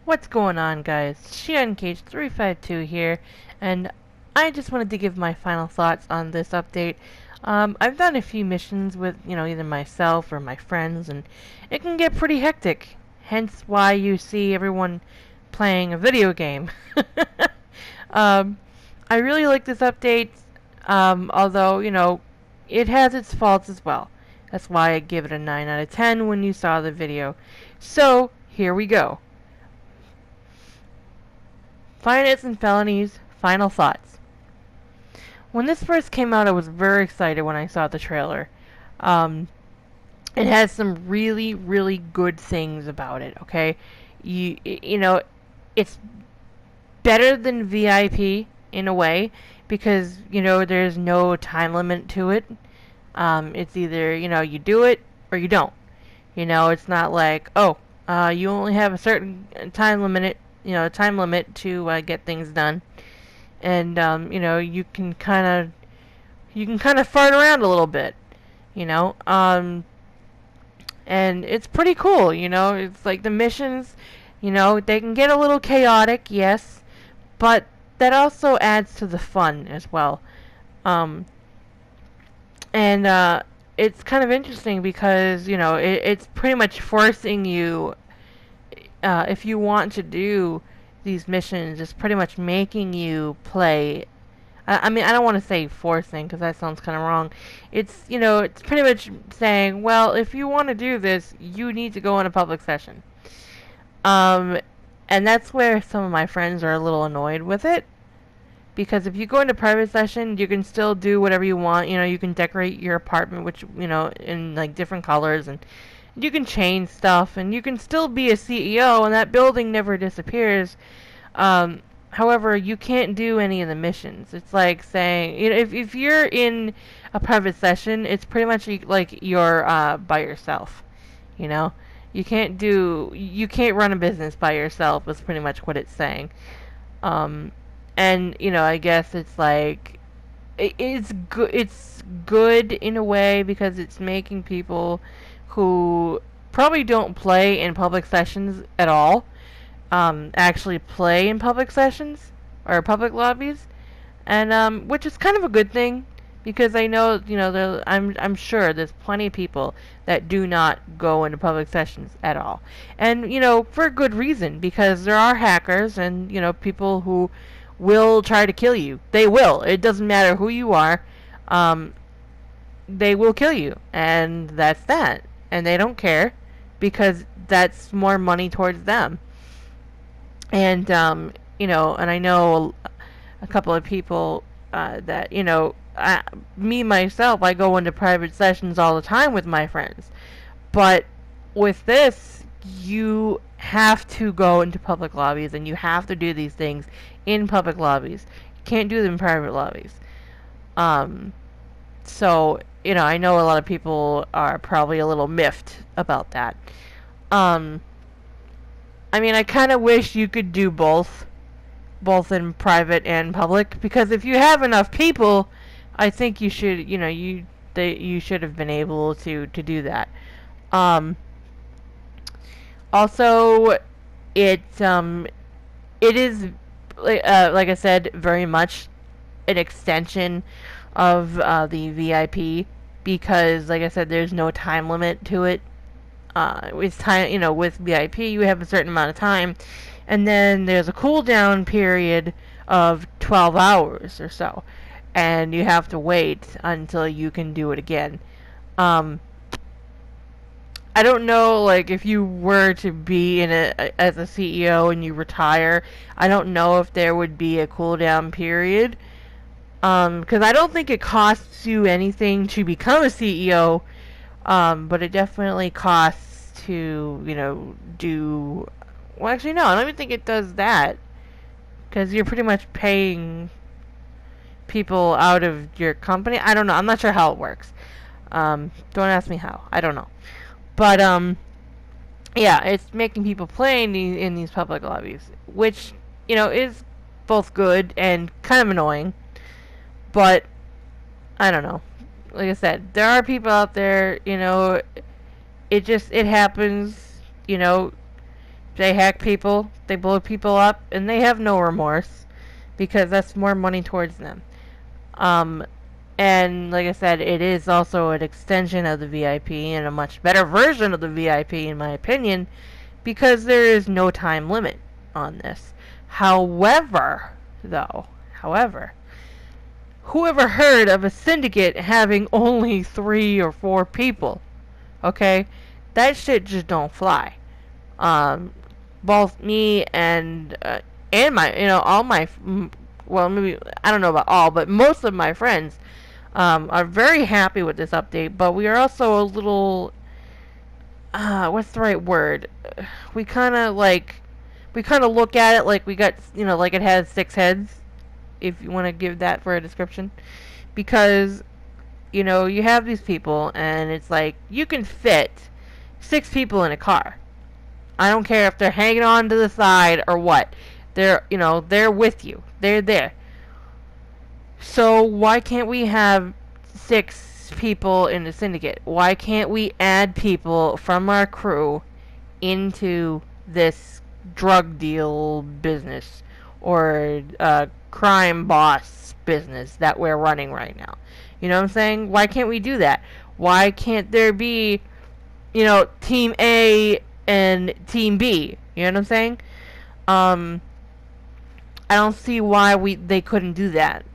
What's going on, guys? SheUncaged352 here, and I just wanted to give my final thoughts on this update. I've done a few missions with, either myself or my friends, and it can get pretty hectic. Hence why you see everyone playing a video game. um, I really like this update, although, it has its faults as well. That's why I give it a 9 out of 10 when you saw the video. So, here we go. Finance and Felonies Final Thoughts. When this first came out, I was very excited when I saw the trailer. Um, it has some really, really good things about it, okay? It's better than VIP in a way because, there's no time limit to it. It's either, you do it or you don't. It's not like, oh, you only have a certain time limit to get things done, and you can kind of fart around a little bit, you know, and it's pretty cool. It's like the missions, they can get a little chaotic, yes, but that also adds to the fun as well. Um, and it's kind of interesting because it's pretty much forcing you, if you want to do these missions, it's pretty much making you play. I mean, I don't want to say forcing because that sounds kind of wrong. It's pretty much saying, well, if you want to do this, you need to go in a public session. Um, and that's where some of my friends are a little annoyed with it. Because if you go into private session, you can still do whatever you want. You can decorate your apartment, which, in like different colors, and you can change stuff, and you can still be a CEO, and that building never disappears. However, you can't do any of the missions. It's like saying, if you're in a private session, it's pretty much like you're by yourself. You know, you can't run a business by yourself. Is pretty much what it's saying. Um, and I guess it's like it's good. It's good in a way because it's making people who probably don't play in public sessions at all actually play in public sessions or public lobbies, and which is kind of a good thing because I know I'm sure there's plenty of people that do not go into public sessions at all, and for a good reason because there are hackers and people who will try to kill you. They will. It doesn't matter who you are. Um, they will kill you, and that's that. And they don't care because that's more money towards them. And and I know a couple of people that me myself, I go into private sessions all the time with my friends, but with this, you have to go into public lobbies and you have to do these things in public lobbies. You can't do them in private lobbies. Um, so I know a lot of people are probably a little miffed about that. Um, I mean, I kind of wish you could do both in private and public, because if you have enough people, I think you should, you should have been able to do that. Um, Also, it is like I said, very much an extension of the VIP because, like I said, there's no time limit to it. With time, with VIP, you have a certain amount of time, and then there's a cooldown period of 12 hours or so, and you have to wait until you can do it again. Um, I don't know, like, if you were to be as a CEO and you retire, I don't know if there would be a cooldown period. Because I don't think it costs you anything to become a CEO, but it definitely costs to, do. Well, actually, no, I don't even think it does that. Because you're pretty much paying people out of your company. I don't know. I'm not sure how it works. Don't ask me how. I don't know. But, yeah, it's making people play in these public lobbies, which, is both good and kind of annoying. But, I don't know. Like I said, there are people out there, it happens, They hack people, they blow people up, and they have no remorse because that's more money towards them. Um, and like I said, it is also an extension of the VIP and a much better version of the VIP in my opinion because there is no time limit on this. However, who ever heard of a syndicate having only 3 or 4 people? Okay? That shit just don't fly. Um, Both me and my, all my, well, maybe, I don't know about all, but most of my friends, are very happy with this update, but we are also a little, what's the right word? We kind of look at it like we got, like it has 6 heads, if you want to give that for a description. Because, you have these people, and it's like, you can fit 6 people in a car. I don't care if they're hanging on to the side or what. They're with you. They're there. So why can't we have 6 people in the syndicate? Why can't we add people from our crew into this drug deal business or crime boss business that we're running right now? You know what I'm saying? Why can't we do that? Why can't there be, Team A and Team B? You know what I'm saying? I don't see why they couldn't do that.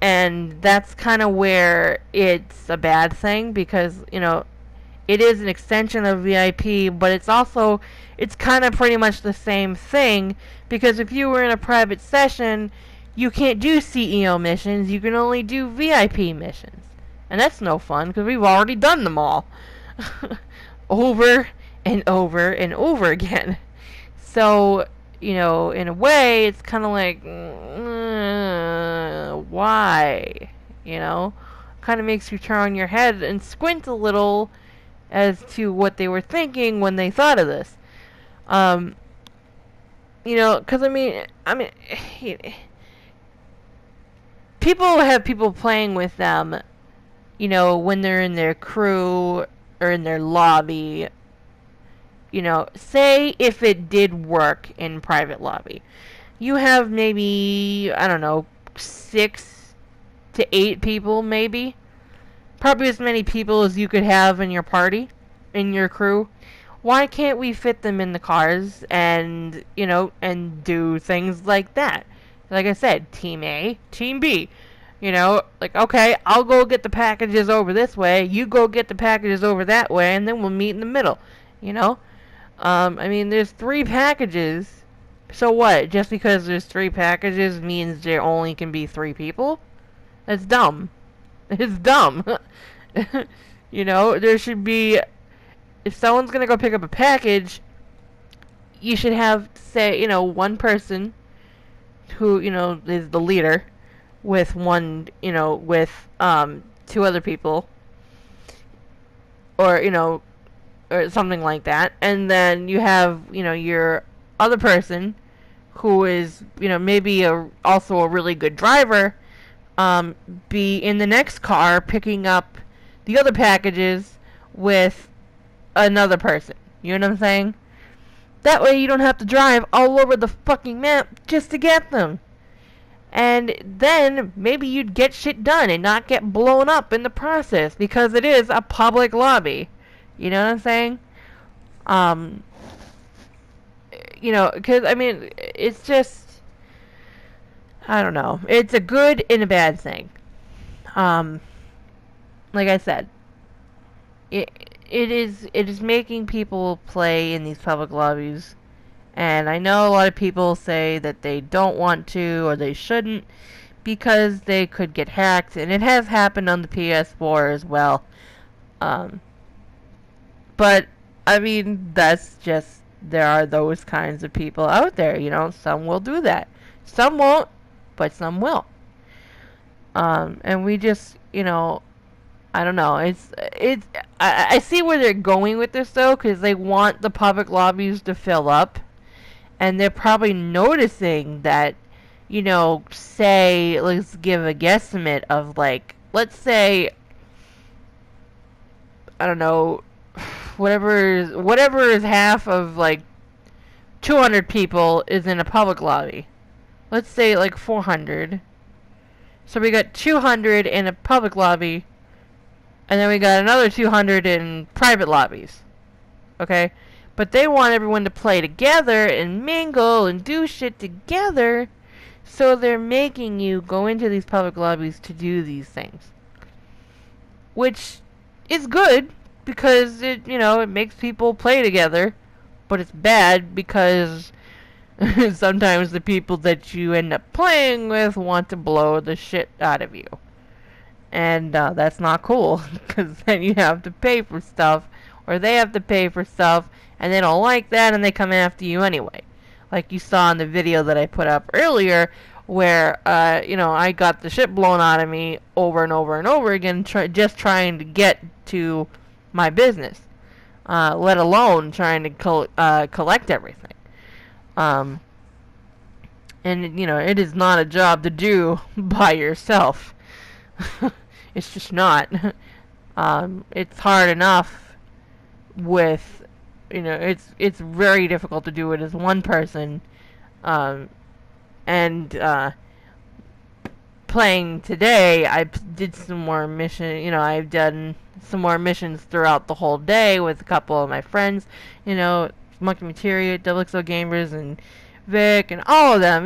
And that's kind of where it's a bad thing because, it is an extension of VIP, but it's kind of pretty much the same thing because if you were in a private session, you can't do CEO missions, you can only do VIP missions. And that's no fun because we've already done them all. Over and over and over again. So, in a way, it's kind of like, why? Kind of makes you turn on your head and squint a little as to what they were thinking when they thought of this. Because I mean, people have people playing with them, when they're in their crew or in their lobby. Say if it did work in private lobby. You have maybe, I don't know, 6 to 8 people maybe. Probably as many people as you could have in your party, in your crew. Why can't we fit them in the cars and, and do things like that? Like I said, Team A, Team B. Okay, I'll go get the packages over this way, you go get the packages over that way, and then we'll meet in the middle. There's 3 packages. So what? Just because there's 3 packages means there only can be 3 people? That's dumb. It's dumb. There should be... If someone's gonna go pick up a package, you should have, say, one person who, is the leader with one, with 2 other people. Or, or something like that. And then you have, your other person who is, maybe also a really good driver, be in the next car picking up the other packages with another person. You know what I'm saying? That way you don't have to drive all over the fucking map just to get them. And then maybe you'd get shit done and not get blown up in the process because it is a public lobby. You know what I'm saying? Because, it's just... I don't know. It's a good and a bad thing. Like I said, it is making people play in these public lobbies. And I know a lot of people say that they don't want to or they shouldn't because they could get hacked. And it has happened on the PS4 as well. But, that's just... There are those kinds of people out there, Some will do that. Some won't, but some will. And we just, I don't know. I see where they're going with this, though, because they want the public lobbies to fill up. And they're probably noticing that, say, let's give a guesstimate of, let's say, I don't know, whatever is half of, 200 people is in a public lobby. Let's say like 400. So we got 200 in a public lobby, and then we got another 200 in private lobbies. Okay? But they want everyone to play together and mingle and do shit together, so they're making you go into these public lobbies to do these things. Which is good, because it makes people play together, but it's bad because sometimes the people that you end up playing with want to blow the shit out of you. And that's not cool, because then you have to pay for stuff, or they have to pay for stuff, and they don't like that, and they come after you anyway. Like you saw in the video that I put up earlier, where, I got the shit blown out of me over and over and over again, just trying to get to my business, let alone trying to collect everything. And, it is not a job to do by yourself. It's just not. It's hard enough with, it's very difficult to do it as one person. And playing today, I did some more I've done some more missions throughout the whole day with a couple of my friends, Monkey Materia, Double XO Gamers, and Vic, and all of them,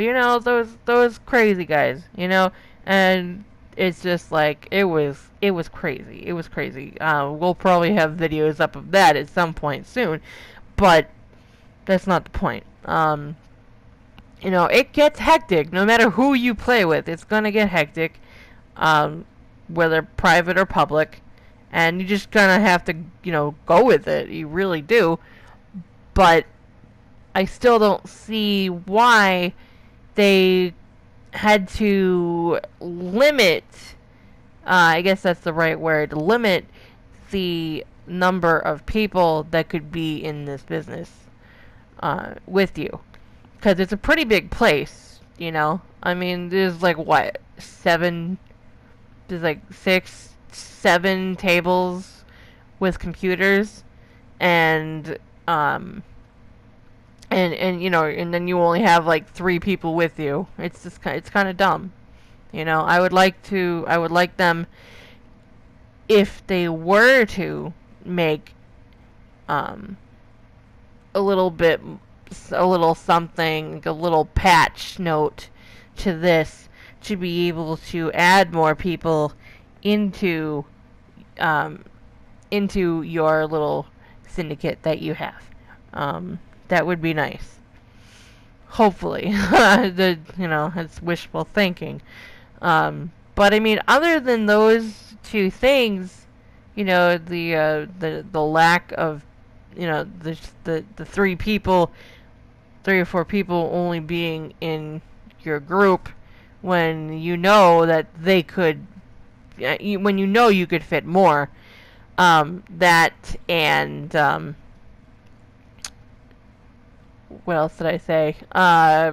those crazy guys, and it's just like, it was crazy. It was crazy. We'll probably have videos up of that at some point soon, but that's not the point. It gets hectic. No matter who you play with, it's gonna get hectic, whether private or public, and you just gonna have to, go with it. You really do. But I still don't see why they had to limit, I guess that's the right word, limit the number of people that could be in this business with you. Because it's a pretty big place, I mean, there's like, there's like 6, 7 tables with computers, and then you only have like 3 people with you. It's just it's kind of dumb. I would like them, if they were to make a little something, a little patch note to this, to be able to add more people into your little syndicate that you have. That would be nice. Hopefully. It's wishful thinking. But I mean, other than those 2 things, the lack of, the 3 people, 3 or 4 people only being in your group, when that they could, when you could fit more, that, and what else did I say? I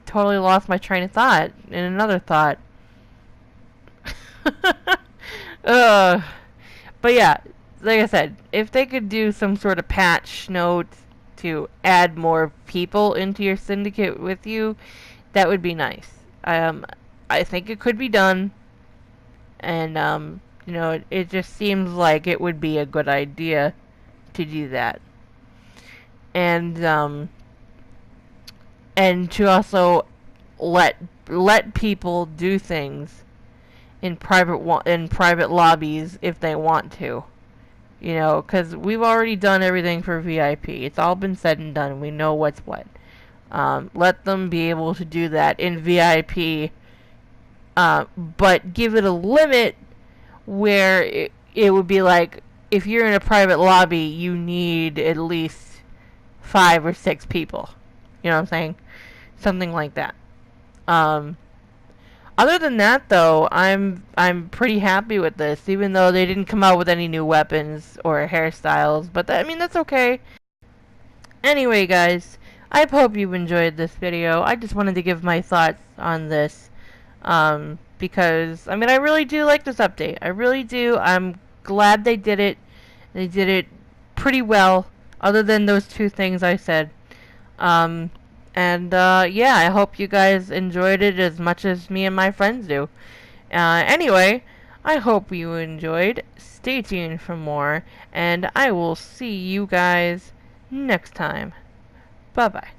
totally lost my train of thought in another thought. But yeah, like I said, if they could do some sort of patch note to add more people into your syndicate with you, that would be nice. I think it could be done, and it just seems like it would be a good idea to do that. And to also let people do things in private lobbies if they want to, because we've already done everything for VIP. It's all been said and done. We know what's what. Let them be able to do that in VIP, but give it a limit where it would be like, if you're in a private lobby, you need at least 5 or 6 people. You know what I'm saying? Something like that. Other than that, though, I'm pretty happy with this, even though they didn't come out with any new weapons or hairstyles. But that's okay. Anyway, guys, I hope you enjoyed this video. I just wanted to give my thoughts on this, because I really do like this update. I really do. I'm glad they did it. They did it pretty well. other than those two things I said. Um, yeah, I hope you guys enjoyed it as much as me and my friends do. Anyway, I hope you enjoyed. Stay tuned for more, and I will see you guys next time. Bye bye.